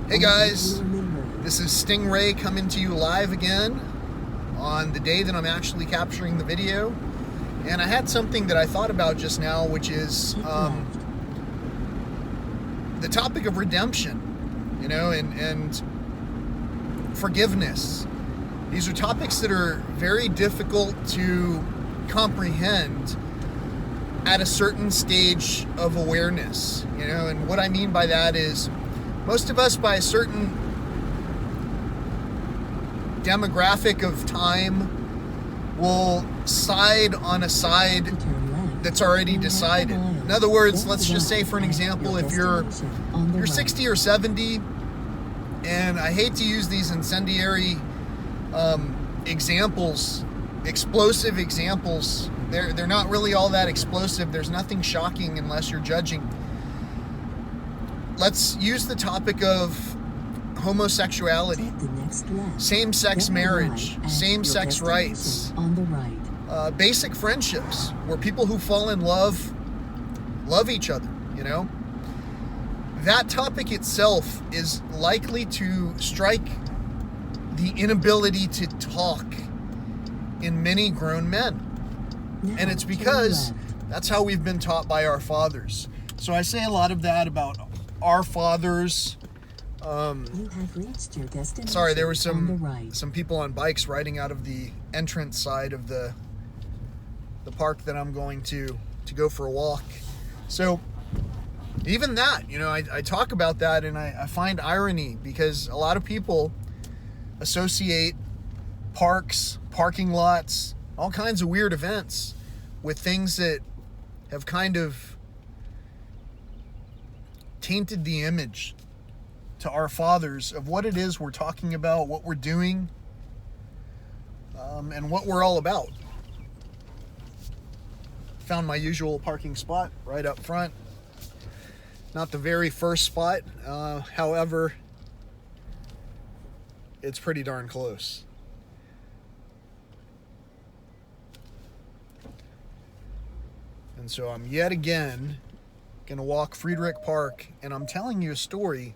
Hey guys, this is Stingray coming to you live again on the day that I'm actually capturing the video. And I had something that I thought about just now, which is the topic of redemption, and forgiveness. These are topics that are very difficult to comprehend at a certain stage of awareness, and what I mean by that is most of us, by a certain demographic of time, will side on a side that's already decided. In other words, let's just say, for an example, if you're 60 or 70, and I hate to use these incendiary examples, explosive examples. They're not really all that explosive. There's nothing shocking unless you're judging. Let's use the topic of homosexuality, same-sex marriage, same-sex rights, basic friendships where people who fall in love each other, That topic itself is likely to strike the inability to talk in many grown men. And it's because that's how we've been taught by our fathers. So I say a lot of that about our fathers. You have reached your destination. Sorry, there were some people on bikes riding out of the entrance side of the park that I'm going to go for a walk. So even that, I talk about that, and I find irony because a lot of people associate parks, parking lots, all kinds of weird events with things that have kind of tainted the image to our fathers of what it is we're talking about, what we're doing, and what we're all about. Found my usual parking spot right up front. Not the very first spot, however, it's pretty darn close. And so I'm yet again going to walk Friedrich Park, and I'm telling you a story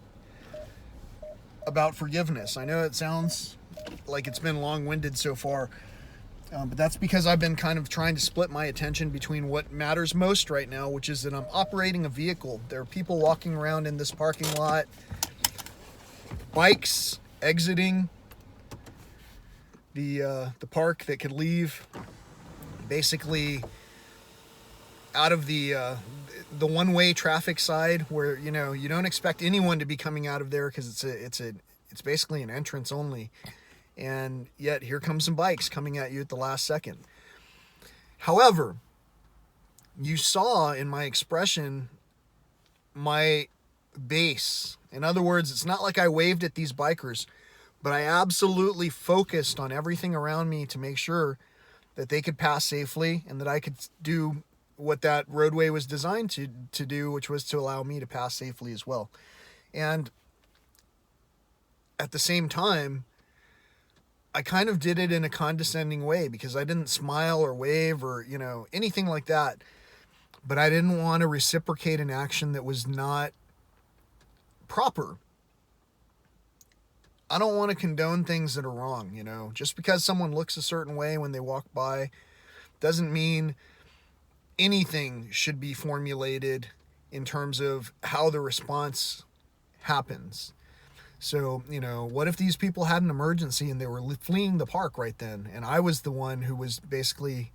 about forgiveness. I know it sounds like it's been long-winded so far, but that's because I've been kind of trying to split my attention between what matters most right now, which is that I'm operating a vehicle. There are people walking around in this parking lot, bikes exiting the park that could leave basically out of the one-way traffic side, where you don't expect anyone to be coming out of there because it's basically an entrance only, and yet here comes some bikes coming at you at the last second. However, you saw in my expression my base. In other words, it's not like I waved at these bikers, but I absolutely focused on everything around me to make sure that they could pass safely and that I could do what that roadway was designed to do, which was to allow me to pass safely as well. And at the same time, I kind of did it in a condescending way because I didn't smile or wave or, anything like that. But I didn't want to reciprocate an action that was not proper. I don't want to condone things that are wrong, Just because someone looks a certain way when they walk by doesn't mean anything should be formulated in terms of how the response happens. So, what if these people had an emergency and they were fleeing the park right then, and I was the one who was basically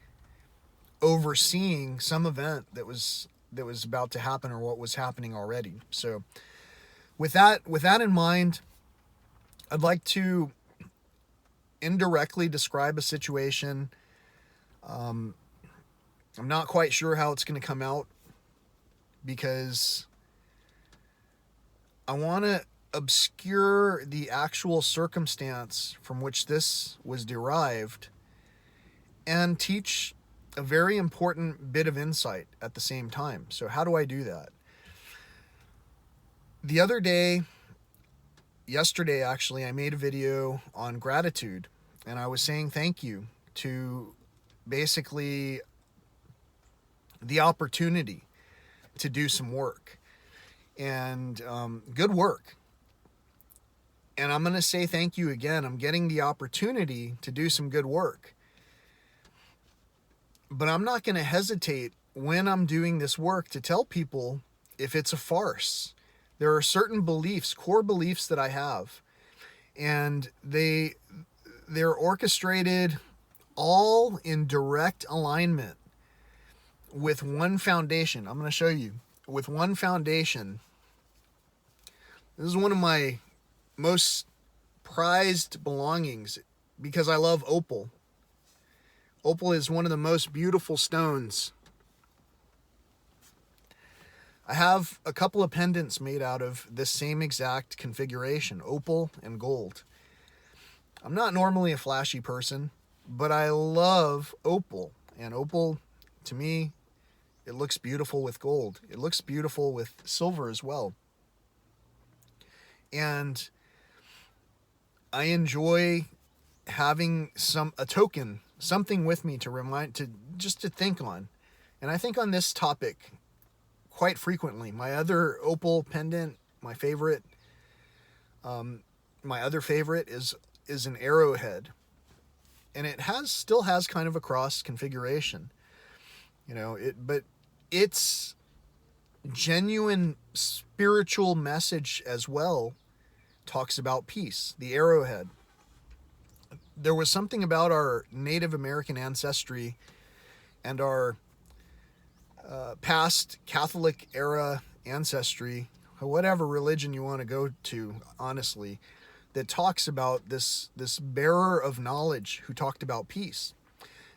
overseeing some event that was about to happen or what was happening already. So with that in mind, I'd like to indirectly describe a situation. I'm not quite sure how it's going to come out because I want to obscure the actual circumstance from which this was derived and teach a very important bit of insight at the same time. So how do I do that? The other day, yesterday actually, I made a video on gratitude, and I was saying thank you to basically the opportunity to do some work. And good work. And I'm going to say thank you again. I'm getting the opportunity to do some good work. But I'm not going to hesitate when I'm doing this work to tell people if it's a farce. There are certain beliefs, core beliefs that I have, and they're orchestrated all in direct alignment with one foundation. I'm going to show you. With one foundation. This is one of my most prized belongings because I love opal. Opal is one of the most beautiful stones. I have a couple of pendants made out of this same exact configuration, opal and gold. I'm not normally a flashy person, but I love opal. And opal, to me, it looks beautiful with gold. It looks beautiful with silver as well. And I enjoy having a token, something with me to think on. And I think on this topic quite frequently. My other opal pendant, my other favorite is an arrowhead. And it still has kind of a cross configuration. But its genuine spiritual message as well talks about peace. The arrowhead. There was something about our Native American ancestry and our past Catholic era ancestry, whatever religion you want to go to, honestly, that talks about this bearer of knowledge who talked about peace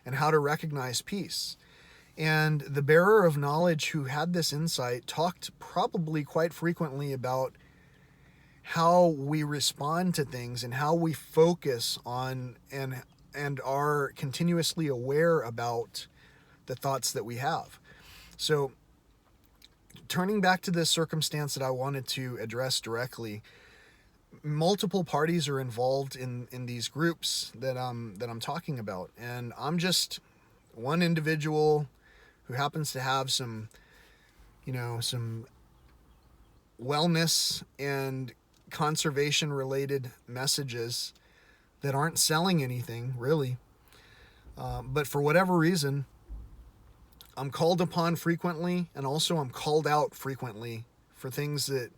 and how to recognize peace. And the bearer of knowledge who had this insight talked probably quite frequently about how we respond to things and how we focus on and are continuously aware about the thoughts that we have. So turning back to this circumstance that I wanted to address directly, multiple parties are involved in these groups that I'm talking about, and I'm just one individual who happens to have some wellness and conservation related messages that aren't selling anything really, but for whatever reason I'm called upon frequently, and also I'm called out frequently for things that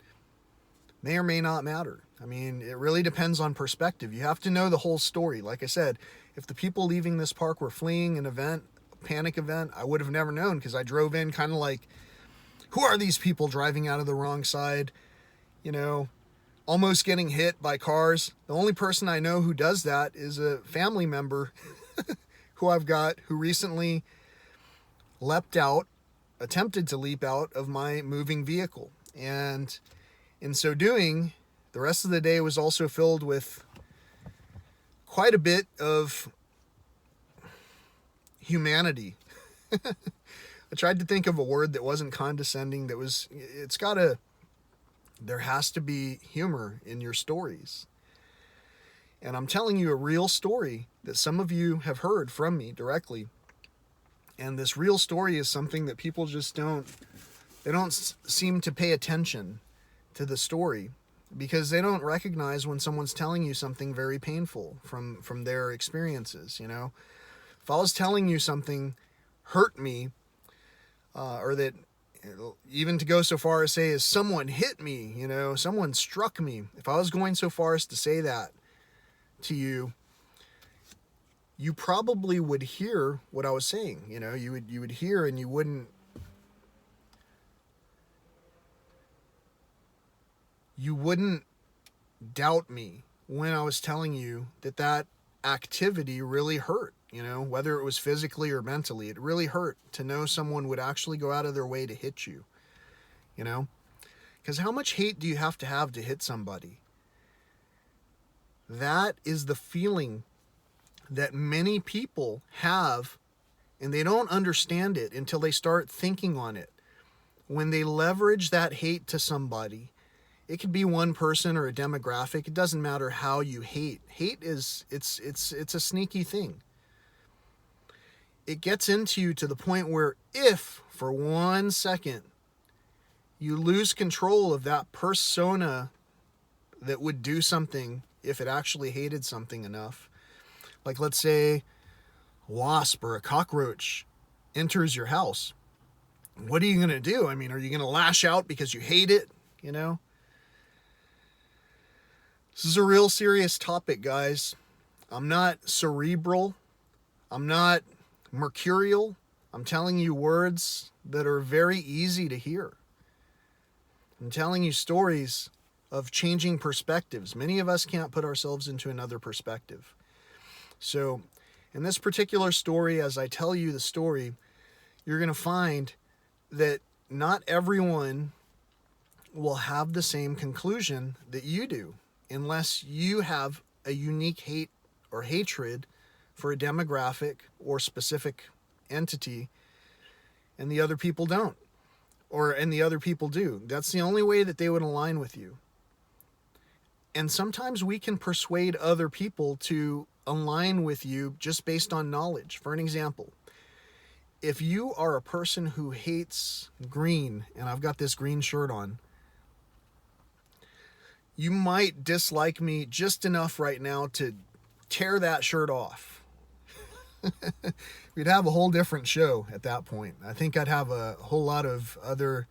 may or may not matter. I mean, it really depends on perspective. You have to know the whole story. Like I said, if the people leaving this park were fleeing an event, a panic event, I would have never known, because I drove in kind of like, who are these people driving out of the wrong side? Almost getting hit by cars. The only person I know who does that is a family member who I've got, who recently attempted to leap out of my moving vehicle. And in so doing, the rest of the day was also filled with quite a bit of humanity. I tried to think of a word that wasn't condescending, there has to be humor in your stories. And I'm telling you a real story that some of you have heard from me directly. And this real story is something that people just don't seem to pay attention to the story, because they don't recognize when someone's telling you something very painful from their experiences. If I was telling you something hurt me, or that, even to go so far as say, as someone hit me, someone struck me, if I was going so far as to say that to you, you probably would hear what I was saying. You would hear, and you wouldn't doubt me when I was telling you that activity really hurt, whether it was physically or mentally. It really hurt to know someone would actually go out of their way to hit you, because how much hate do you have to hit somebody? That is the feeling that many people have, and they don't understand it until they start thinking on it. When they leverage that hate to somebody, it could be one person or a demographic. It doesn't matter how you hate. Hate it's a sneaky thing. It gets into you to the point where, if for 1 second you lose control of that persona that would do something if it actually hated something enough. Like, let's say a wasp or a cockroach enters your house. What are you going to do? I mean, are you going to lash out because you hate it? You know? This is a real serious topic, guys. I'm not cerebral. I'm not mercurial. I'm telling you words that are very easy to hear. I'm telling you stories of changing perspectives. Many of us can't put ourselves into another perspective. So, in this particular story, as I tell you the story, you're going to find that not everyone will have the same conclusion that you do, unless you have a unique hate or hatred for a demographic or specific entity, and the other people don't. And the other people do. That's the only way that they would align with you. And sometimes we can persuade other people to align with you just based on knowledge. For an example, if you are a person who hates green, and I've got this green shirt on, you might dislike me just enough right now to tear that shirt off. We'd have a whole different show at that point. I think I'd have a whole lot of other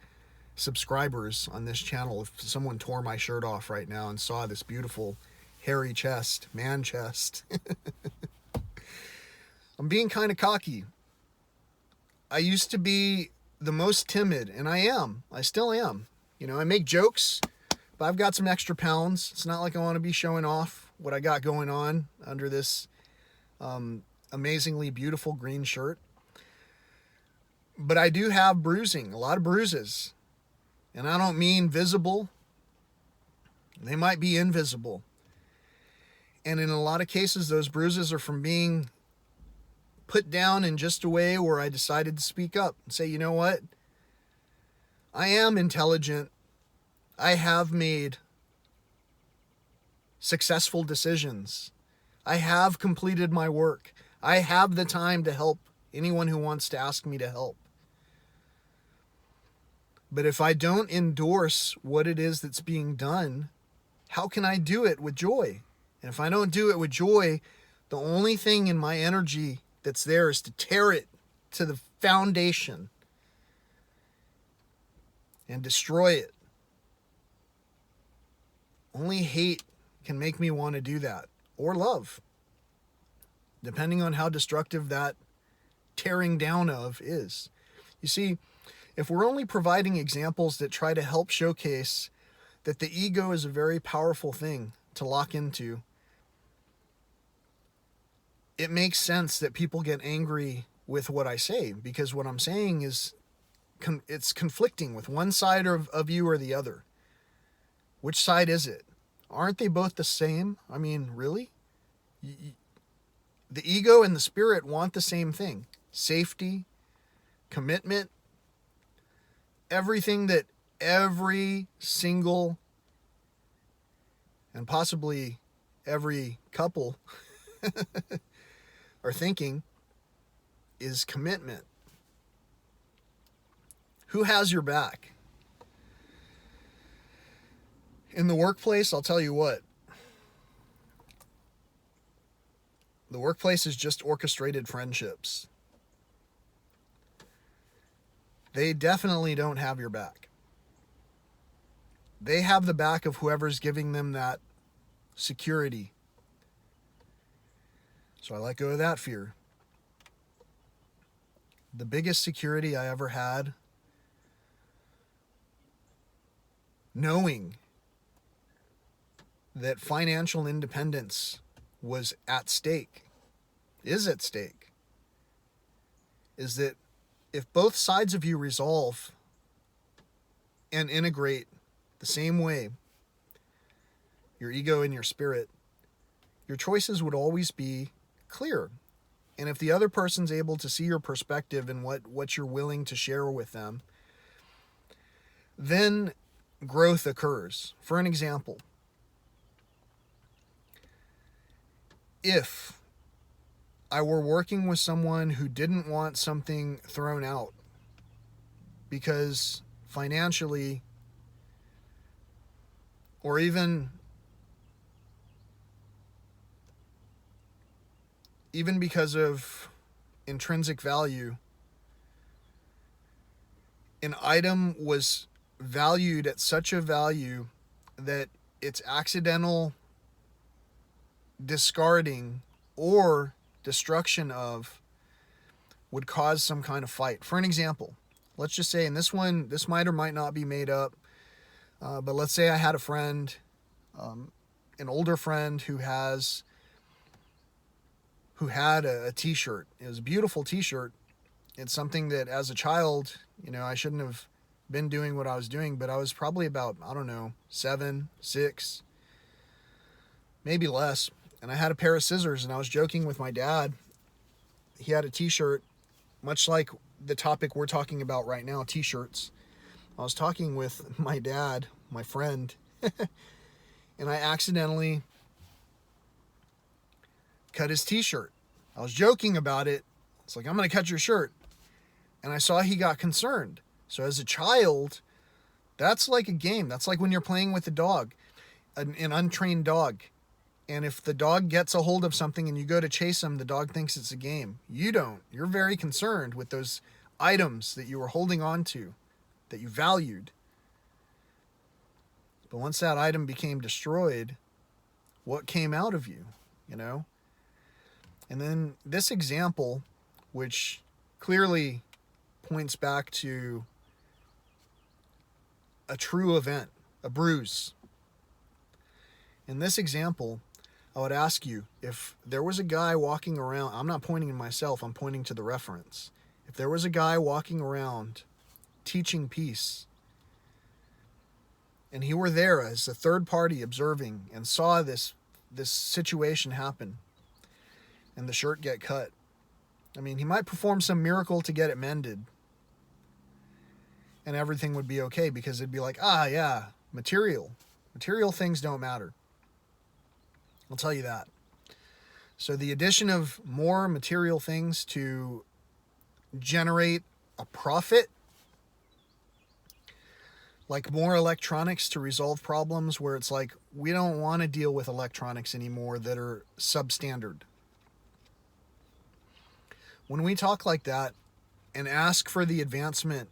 subscribers on this channel if someone tore my shirt off right now and saw this beautiful hairy chest, man chest. I'm being kind of cocky. I used to be the most timid, and I still am. You know, I make jokes, but I've got some extra pounds. It's not like I want to be showing off what I got going on under this amazingly beautiful green shirt. But I do have bruising, a lot of bruises. And I don't mean visible. They might be invisible. And in a lot of cases, those bruises are from being put down in just a way where I decided to speak up and say, you know what? I am intelligent. I have made successful decisions. I have completed my work. I have the time to help anyone who wants to ask me to help. But if I don't endorse what it is that's being done, how can I do it with joy? And if I don't do it with joy, the only thing in my energy that's there is to tear it to the foundation and destroy it. Only hate can make me want to do that, or love, depending on how destructive that tearing down of is. You see, if we're only providing examples that try to help showcase that the ego is a very powerful thing to lock into, it makes sense that people get angry with what I say, because what I'm saying is it's conflicting with one side of you or the other. Which side is it? Aren't they both the same? I mean, really? The ego and the spirit want the same thing. Safety, commitment, everything that every single and possibly every couple are thinking is commitment. Who has your back? In the workplace, I'll tell you what. The workplace is just orchestrated friendships. They definitely don't have your back. They have the back of whoever's giving them that security. So I let go of that fear. The biggest security I ever had, knowing that financial independence was at stake, is at stake, is that if both sides of you resolve and integrate the same way, your ego and your spirit, your choices would always be clear. And if the other person's able to see your perspective and what you're willing to share with them, then growth occurs. For an example, if I were working with someone who didn't want something thrown out because financially or even even because of intrinsic value, an item was valued at such a value that its accidental discarding or destruction of would cause some kind of fight. For an example, let's just say, and this one, this might or might not be made up, but let's say I had a friend, an older friend who had a t-shirt. It was a beautiful t-shirt. It's something that as a child, I shouldn't have been doing what I was doing, but I was probably about, 7, 6, maybe less. And I had a pair of scissors, and I was joking with my dad. He had a t-shirt, much like the topic we're talking about right now, t-shirts. I was talking with my dad, my friend, and I accidentally cut his t-shirt. I was joking about it. It's like, I'm going to cut your shirt. And I saw he got concerned. So as a child, that's like a game. That's like when you're playing with a dog, an untrained dog. And if the dog gets a hold of something and you go to chase him, the dog thinks it's a game. You don't. You're very concerned with those items that you were holding on to, that you valued. But once that item became destroyed, what came out of you, And then this example, which clearly points back to a true event, a bruise. In this example, I would ask you, if there was a guy walking around, I'm not pointing to myself, I'm pointing to the reference. If there was a guy walking around teaching peace, and he were there as a third party observing and saw this situation happen, and the shirt get cut, he might perform some miracle to get it mended, and everything would be okay, because it'd be like, yeah, material things don't matter. I'll tell you that. So the addition of more material things to generate a profit, like more electronics to resolve problems where it's like, we don't want to deal with electronics anymore that are substandard. When we talk like that and ask for the advancement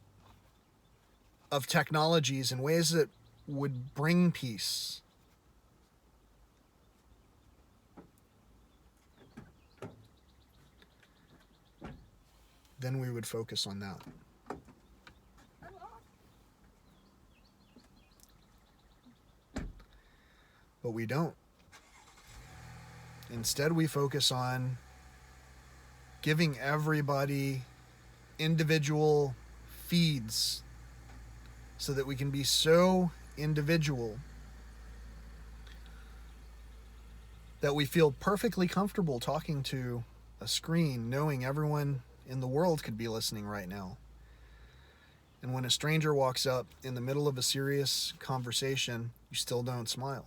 of technologies in ways that would bring peace, then we would focus on that. But we don't. Instead, we focus on giving everybody individual feeds so that we can be so individual that we feel perfectly comfortable talking to a screen, knowing everyone in the world could be listening right now. And when a stranger walks up in the middle of a serious conversation, you still don't smile.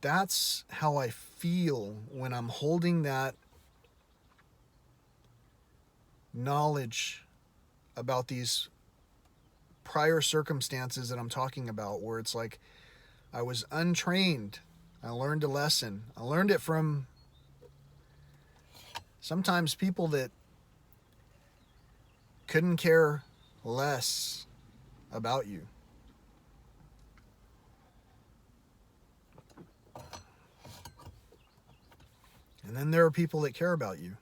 That's how I feel when I'm holding that knowledge about these prior circumstances that I'm talking about, where it's like, I was untrained. I learned a lesson. I learned it from sometimes people that couldn't care less about you. And then there are people that care about you.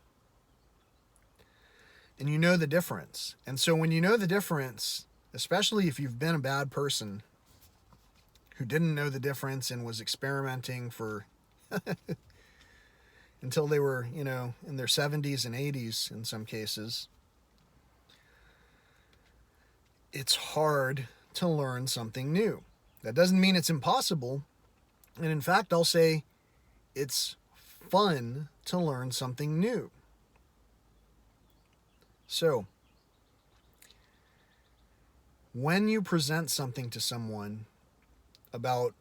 And you know the difference. And so when you know the difference, especially if you've been a bad person who didn't know the difference and was experimenting for until they were, in their 70s and 80s in some cases, it's hard to learn something new. That doesn't mean it's impossible. And in fact, I'll say it's fun to learn something new. So, when you present something to someone about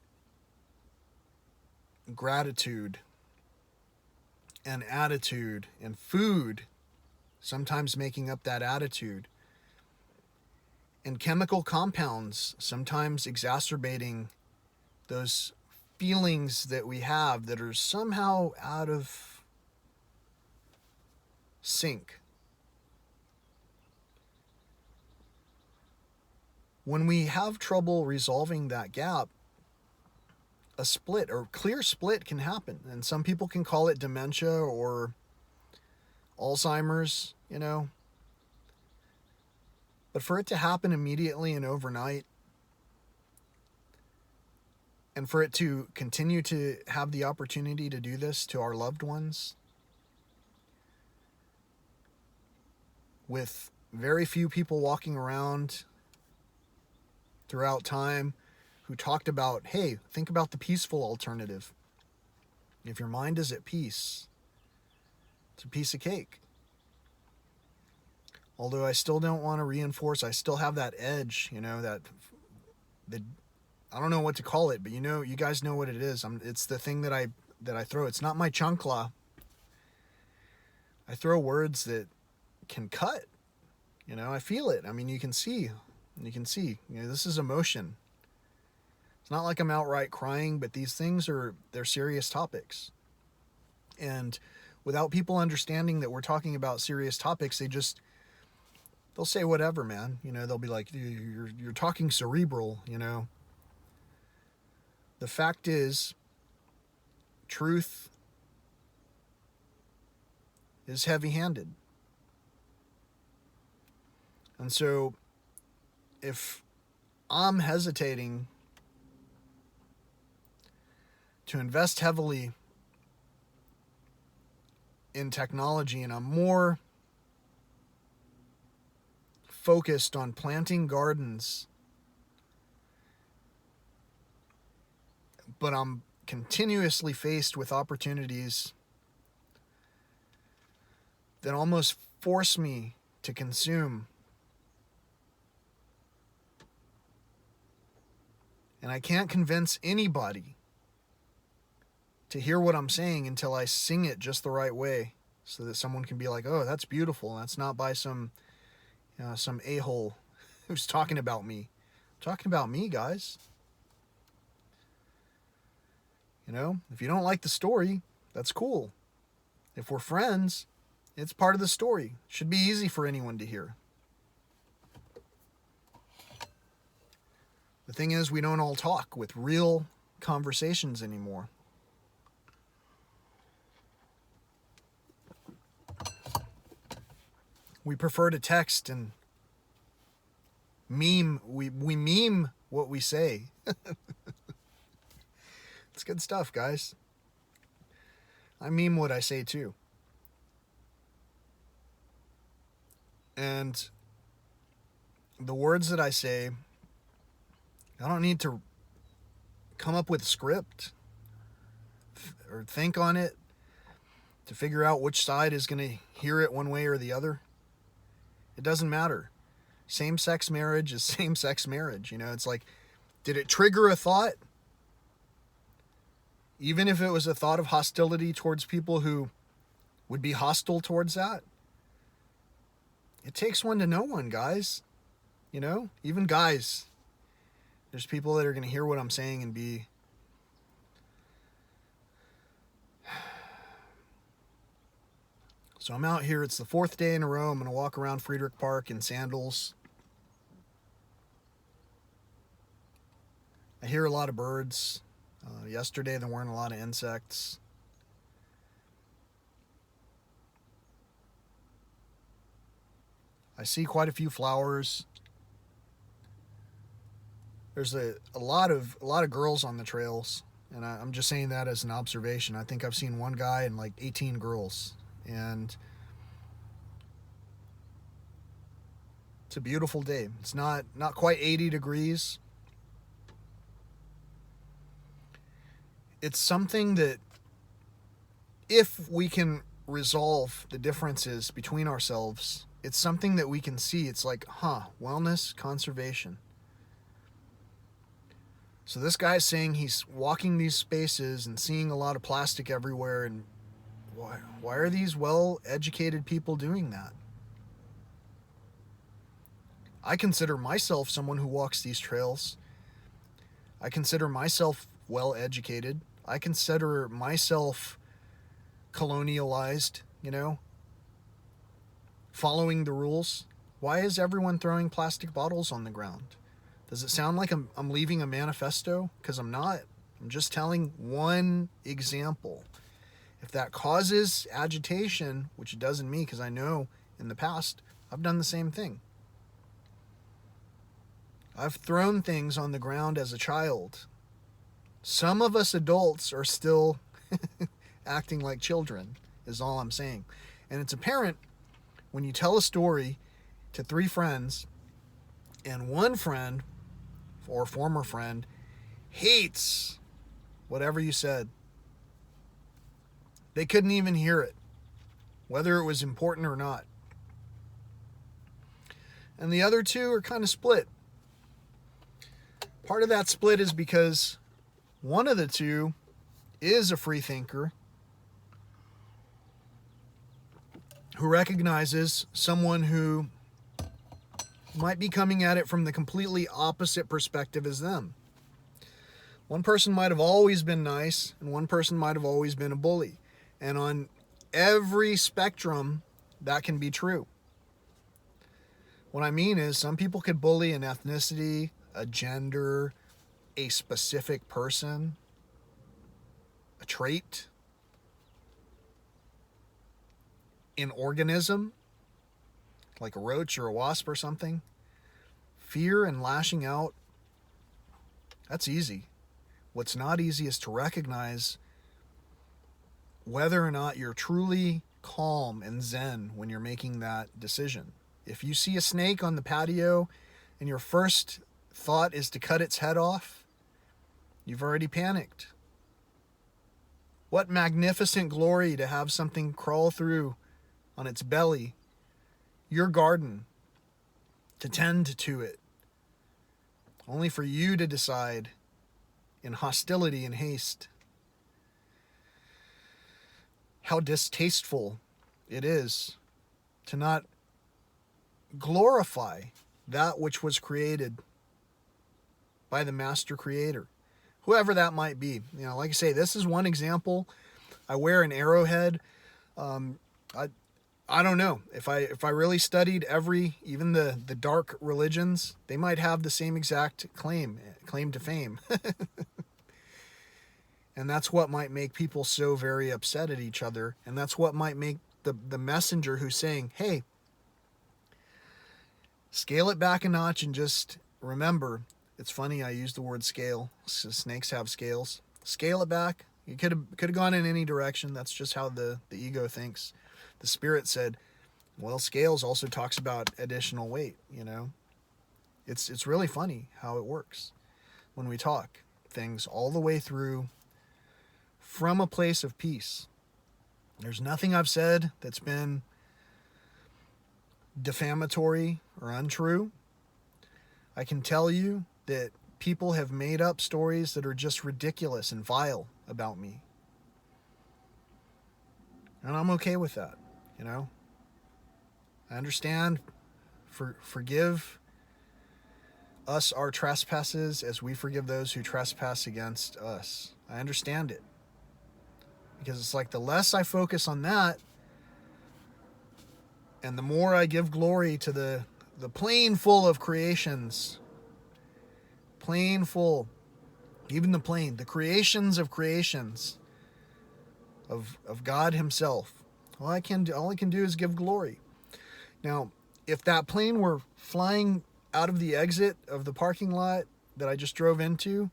gratitude and attitude and food, sometimes making up that attitude, and chemical compounds, sometimes exacerbating those feelings that we have that are somehow out of sync. When we have trouble resolving that gap, a split or clear split can happen. And some people can call it dementia or Alzheimer's, you know. But for it to happen immediately and overnight, and for it to continue to have the opportunity to do this to our loved ones, with very few people walking around throughout time who talked about, hey, think about the peaceful alternative. If your mind is at peace, it's a piece of cake. Although I still don't want to reinforce, I still have that edge, you know, that I don't know what to call it, but you know, you guys know what it is. It's the thing that I throw. It's not my chancla. I throw words that can cut. You know, I feel it. I mean, you can see, you know, this is emotion. It's not like I'm outright crying, but these things they're serious topics. And without people understanding that we're talking about serious topics, they'll say whatever, man. You know, they'll be like, you're talking cerebral, you know. The fact is, truth is heavy-handed. And so, if I'm hesitating to invest heavily in technology, and I'm more focused on planting gardens, but I'm continuously faced with opportunities that almost force me to consume. And I can't convince anybody to hear what I'm saying until I sing it just the right way, so that someone can be like, oh, that's beautiful. That's not by some a-hole who's talking about me. I'm talking about me, guys. You know, if you don't like the story, that's cool. If we're friends, it's part of the story. It should be easy for anyone to hear. The thing is, we don't all talk with real conversations anymore. We prefer to text and meme. We meme what we say. It's good stuff, guys. I meme what I say too. And the words that I say, I don't need to come up with a script or think on it to figure out which side is going to hear it one way or the other. It doesn't matter. Same-sex marriage is same-sex marriage. You know, it's like, did it trigger a thought? Even if it was a thought of hostility towards people who would be hostile towards that. It takes one to know one, guys. You know, even guys. There's people that are going to hear what I'm saying and be... So I'm out here. It's the 4th day in a row. I'm going to walk around Friedrich Park in sandals. I hear a lot of birds. Yesterday there weren't a lot of insects. I see quite a few flowers. There's a lot of girls on the trails, and I'm just saying that as an observation. I think I've seen one guy and like 18 girls, and it's a beautiful day. It's not quite 80 degrees. It's something that, if we can resolve the differences between ourselves, it's something that we can see. It's like, wellness, conservation. So this guy's saying he's walking these spaces and seeing a lot of plastic everywhere, and why are these well-educated people doing that? I consider myself someone who walks these trails. I consider myself well educated. I consider myself colonialized, following the rules. Why is everyone throwing plastic bottles on the ground? Does it sound like I'm leaving a manifesto? Because I'm not. I'm just telling one example. If that causes agitation, which it does in me, because I know in the past I've done the same thing. I've thrown things on the ground as a child. Some of us adults are still acting like children, is all I'm saying. And it's apparent when you tell a story to 3 friends, and one friend or former friend hates whatever you said. They couldn't even hear it, whether it was important or not. And the other 2 are kind of split. Part of that split is because one of the 2 is a free thinker who recognizes someone who might be coming at it from the completely opposite perspective as them. One person might have always been nice, and one person might have always been a bully. And on every spectrum, that can be true. What I mean is, some people could bully an ethnicity, a gender, a specific person, a trait, an organism, like a roach or a wasp or something. Fear and lashing out, that's easy. What's not easy is to recognize whether or not you're truly calm and zen when you're making that decision. If you see a snake on the patio and your first thought is to cut its head off, you've already panicked. What magnificent glory to have something crawl through on its belly, your garden, to tend to it, only for you to decide in hostility and haste. How distasteful it is to not glorify that which was created by the master creator, whoever that might be. Like I say, this is one example. I wear an arrowhead. I don't know if I really studied even the dark religions, they might have the same exact claim to fame. And that's what might make people so very upset at each other. And that's what might make the messenger who's saying, hey, scale it back a notch and just remember. It's funny I use the word scale. Snakes have scales. Scale it back. You could have gone in any direction. That's just how the ego thinks. The spirit said, well, scales also talks about additional weight, It's really funny how it works when we talk things all the way through from a place of peace. There's nothing I've said that's been defamatory or untrue. I can tell you that people have made up stories that are just ridiculous and vile about me. And I'm okay with that, I understand. Forgive us our trespasses as we forgive those who trespass against us. I understand it. Because it's like the less I focus on that, and the more I give glory to the plane full of creations, plane full, even the creations of creations of God himself. All I can do is give glory. Now, if that plane were flying out of the exit of the parking lot that I just drove into,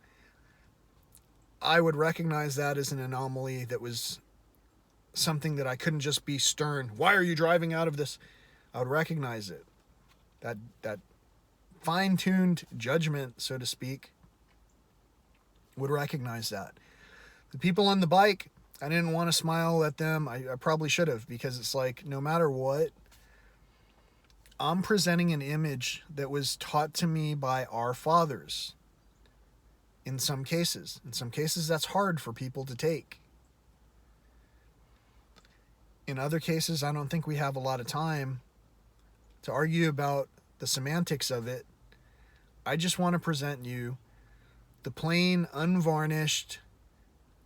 I would recognize that as an anomaly that was something that I couldn't just be stern. Why are you driving out of this? I would recognize it. That fine-tuned judgment, so to speak, would recognize that. The people on the bike, I didn't want to smile at them. I probably should have, because it's like, no matter what, I'm presenting an image that was taught to me by our fathers. In some cases, that's hard for people to take. In other cases, I don't think we have a lot of time to argue about the semantics of it. I just want to present you the plain, unvarnished,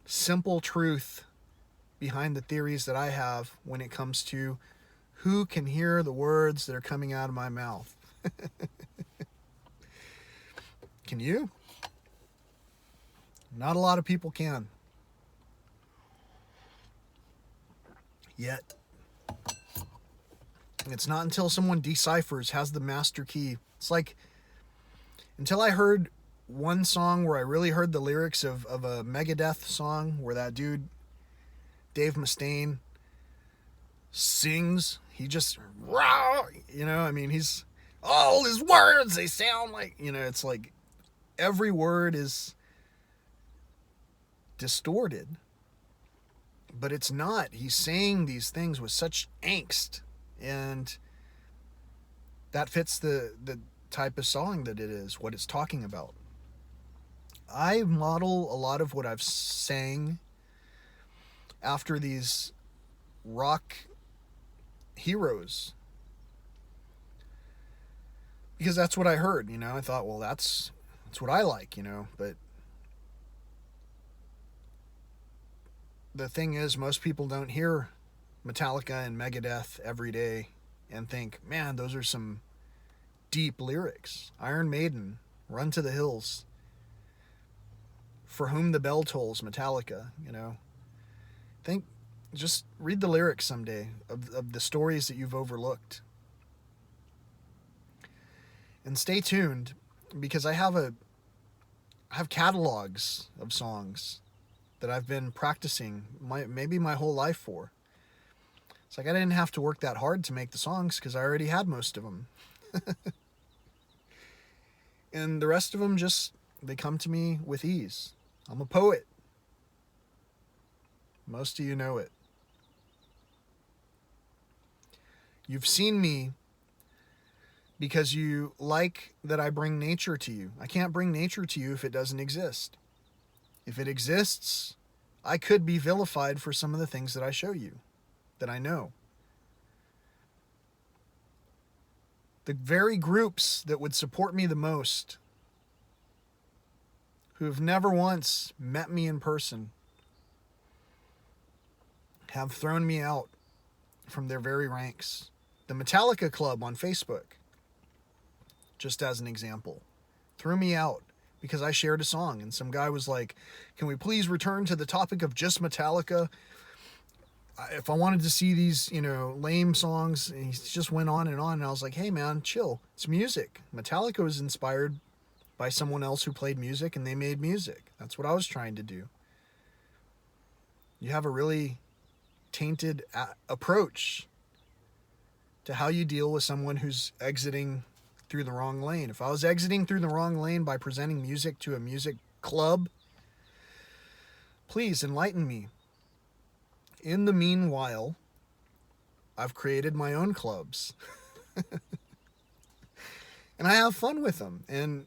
simple truth behind the theories that I have when it comes to who can hear the words that are coming out of my mouth. Can you? Not a lot of people can. Yet. It's not until someone deciphers, has the master key. It's like, until I heard one song where I really heard the lyrics of a Megadeth song where that dude, Dave Mustaine, sings. He just, you know, I mean, he's, all his words, they sound like, you know, it's like every word is distorted. But it's not. He's saying these things with such angst. And that fits the type of song that it is, what it's talking about. I model a lot of what I've sang after these rock heroes. Because that's what I heard, you know. I thought, well, that's what I like, you know. But the thing is, most people don't hear Metallica and Megadeth every day and think, man, those are some deep lyrics. Iron Maiden, Run to the Hills, For Whom the Bell Tolls, Metallica, you know. Just read the lyrics someday of the stories that you've overlooked. And stay tuned, because I have catalogs of songs that I've been practicing maybe my whole life for. It's like I didn't have to work that hard to make the songs because I already had most of them. And the rest of them they come to me with ease. I'm a poet. Most of you know it. You've seen me because you like that I bring nature to you. I can't bring nature to you if it doesn't exist. If it exists, I could be vilified for some of the things that I show you, that I know. The very groups that would support me the most, who have never once met me in person, have thrown me out from their very ranks. The Metallica Club on Facebook, just as an example, threw me out because I shared a song and some guy was like, can we please return to the topic of just Metallica? If I wanted to see these, you know, lame songs, and he just went on, and I was like, hey man, chill. It's music. Metallica was inspired by someone else who played music, and they made music. That's what I was trying to do. You have a really tainted approach to how you deal with someone who's exiting through the wrong lane. If I was exiting through the wrong lane by presenting music to a music club, please enlighten me. In the meanwhile, I've created my own clubs. And I have fun with them. And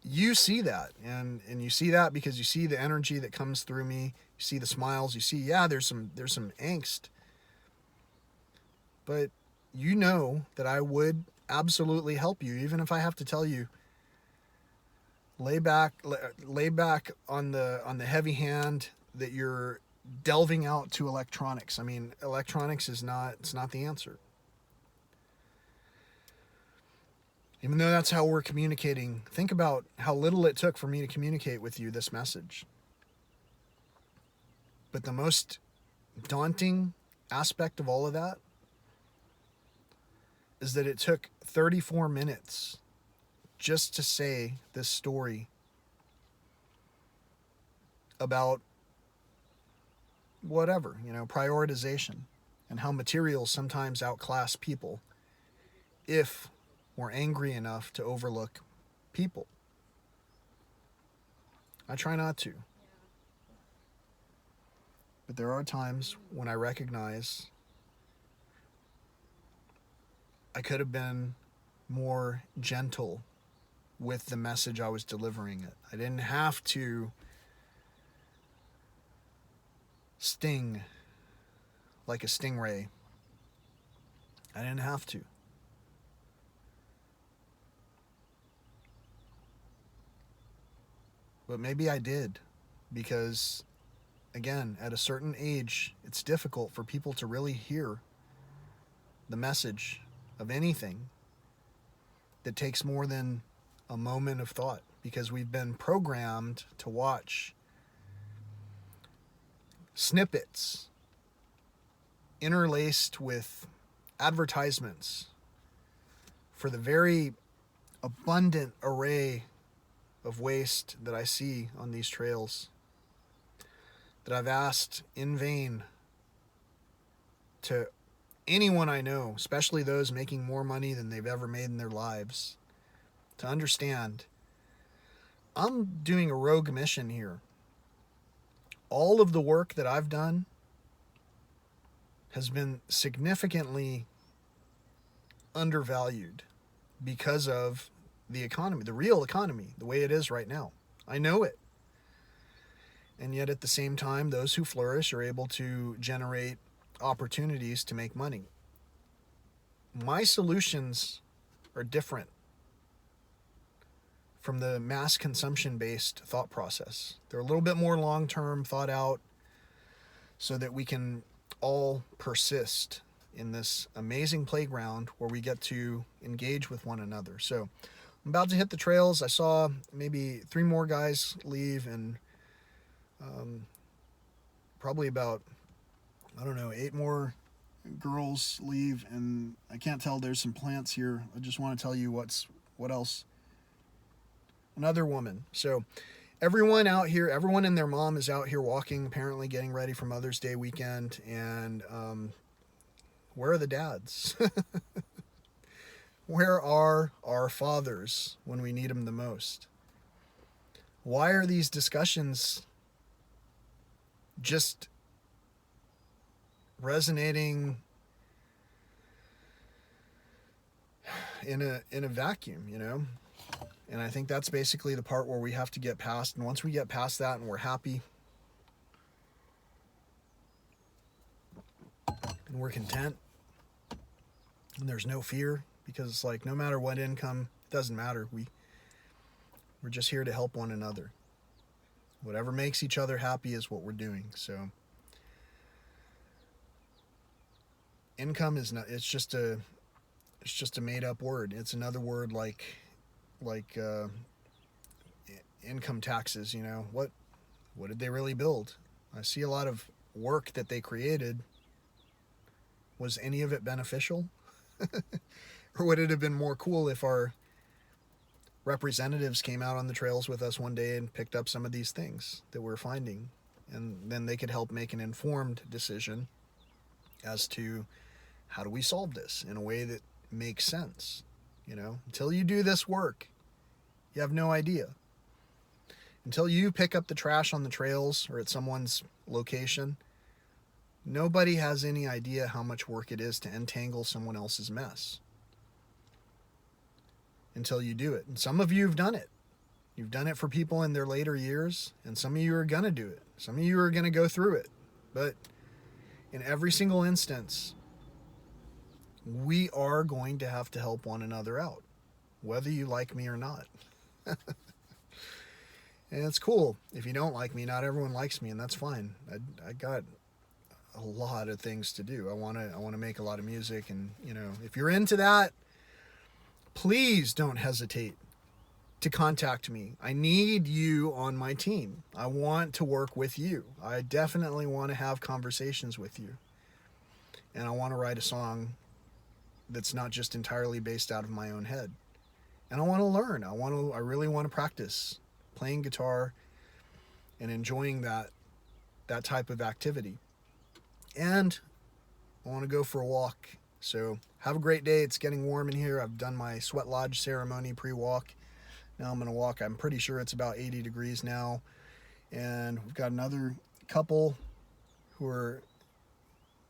you see that. And you see that because you see the energy that comes through me. You see the smiles. You see, yeah, there's some angst. But you know that I would absolutely help you, even if I have to tell you, lay back on the heavy hand that you're delving out to electronics. I mean, electronics it's not the answer. Even though that's how we're communicating, think about how little it took for me to communicate with you this message. But the most daunting aspect of all of that is that it took 34 minutes just to say this story about whatever, you know, prioritization and how materials sometimes outclass people if we're angry enough to overlook people. I try not to. But there are times when I recognize I could have been more gentle with the message I was delivering it. I didn't have to sting like a stingray. I didn't have to. But maybe I did, because again, at a certain age, it's difficult for people to really hear the message of anything that takes more than a moment of thought, because we've been programmed to watch snippets interlaced with advertisements for the very abundant array of waste that I see on these trails, that I've asked in vain to anyone I know, especially those making more money than they've ever made in their lives, to understand I'm doing a rogue mission here. All of the work that I've done has been significantly undervalued because of the economy, the real economy, the way it is right now. I know it. And yet at the same time, those who flourish are able to generate opportunities to make money. My solutions are different from the mass consumption based thought process. They're a little bit more long term, thought out, so that we can all persist in this amazing playground where we get to engage with one another. So I'm about to hit the trails. I saw maybe 3 more guys leave, and probably about, I don't know, 8 more girls leave, and I can't tell. There's some plants here. I just want to tell you what else. Another woman. So everyone out here, everyone and their mom is out here walking, apparently getting ready for Mother's Day weekend. And where are the dads? Where are our fathers when we need them the most? Why are these discussions just resonating in a vacuum, you know? And I think that's basically the part where we have to get past. And once we get past that and we're happy and we're content and there's no fear, because it's like no matter what income, it doesn't matter. We're just here to help one another. Whatever makes each other happy is what we're doing. So income is not, it's just a made up word. It's another word like income taxes, you know. What did they really build? I see a lot of work that they created. Was any of it beneficial? Or would it have been more cool if our representatives came out on the trails with us one day and picked up some of these things that we're finding, and then they could help make an informed decision as to how do we solve this in a way that makes sense. You know, until you do this work, you have no idea. Until you pick up the trash on the trails or at someone's location, nobody has any idea how much work it is to untangle someone else's mess. Until you do it. And some of you have done it. You've done it for people in their later years, and some of you are going to do it. Some of you are going to go through it. But in every single instance, we are going to have to help one another out, whether you like me or not. And it's cool. If you don't like me, not everyone likes me, and that's fine. I got a lot of things to do. I want to make a lot of music, and you know, if you're into that, please don't hesitate to contact me. I need you on my team. I want to work with you. I definitely want to have conversations with you. And I want to write a song that's not just entirely based out of my own head. And I want to learn. I really want to practice playing guitar and enjoying that type of activity. And I want to go for a walk. So have a great day. It's getting warm in here. I've done my sweat lodge ceremony pre-walk. Now I'm going to walk. I'm pretty sure it's about 80 degrees now. And we've got another couple who are,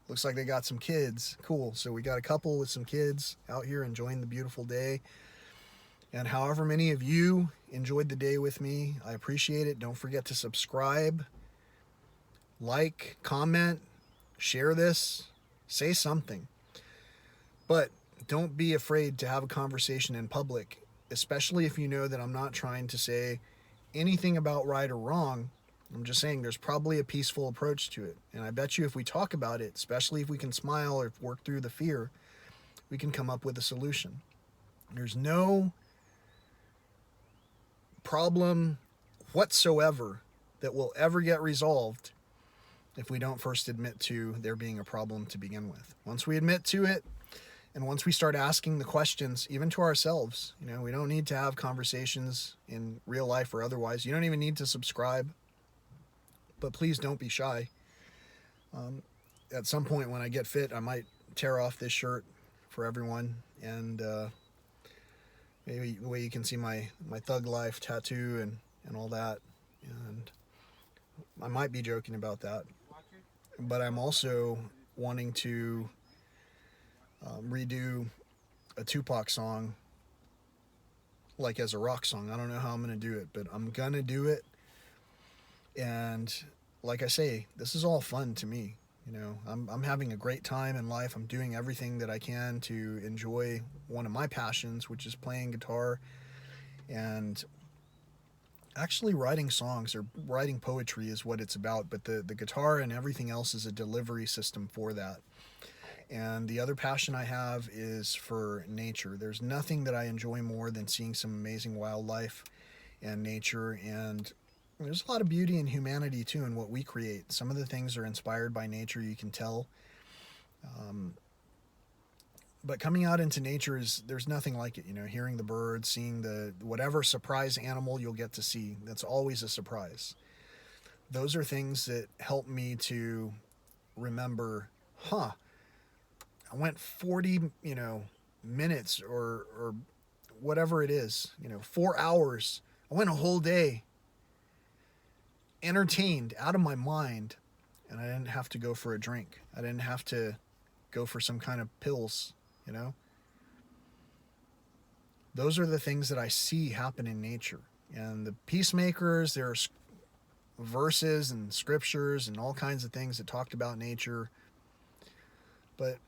looks like they got some kids. Cool. So we got a couple with some kids out here enjoying the beautiful day. And however many of you enjoyed the day with me, I appreciate it. Don't forget to subscribe, like, comment, share this, say something. But don't be afraid to have a conversation in public, especially if you know that I'm not trying to say anything about right or wrong. I'm just saying there's probably a peaceful approach to it. And I bet you if we talk about it, especially if we can smile or work through the fear, we can come up with a solution. There's no problem whatsoever that will ever get resolved if we don't first admit to there being a problem to begin with. Once we admit to it, and once we start asking the questions, even to ourselves, we don't need to have conversations in real life or otherwise. You don't even need to subscribe, but please don't be shy. At some point when I get fit, I might tear off this shirt for everyone, and maybe the way you can see my thug life tattoo and all that. And I might be joking about that, but I'm also wanting to redo a Tupac song like as a rock song. I don't know how I'm going to do it, but I'm going to do it. And like I say, this is all fun to me. I'm having a great time in life. I'm doing everything that I can to enjoy one of my passions, which is playing guitar and actually writing songs, or writing poetry is what it's about. But the guitar and everything else is a delivery system for that. And the other passion I have is for nature. There's nothing that I enjoy more than seeing some amazing wildlife and nature. And there's a lot of beauty in humanity too in what we create. Some of the things are inspired by nature, you can tell. But coming out into nature there's nothing like it. Hearing the birds, seeing whatever surprise animal you'll get to see. That's always a surprise. Those are things that help me to remember, I went 40, minutes or whatever it is, 4 hours. I went a whole day entertained out of my mind, and I didn't have to go for a drink. I didn't have to go for some kind of pills, Those are the things that I see happen in nature. And the peacemakers, there's verses and scriptures and all kinds of things that talked about nature. But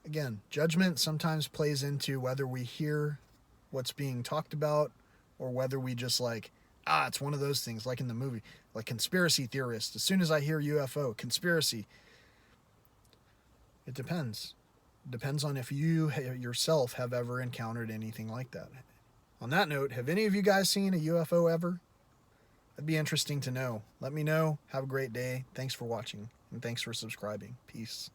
again, judgment sometimes plays into whether we hear what's being talked about or whether we just it's one of those things, like in the movie, like conspiracy theorists. As soon as I hear UFO, conspiracy, it depends. It depends on if you yourself have ever encountered anything like that. On that note, have any of you guys seen a UFO ever? That'd be interesting to know. Let me know. Have a great day. Thanks for watching, and thanks for subscribing. Peace.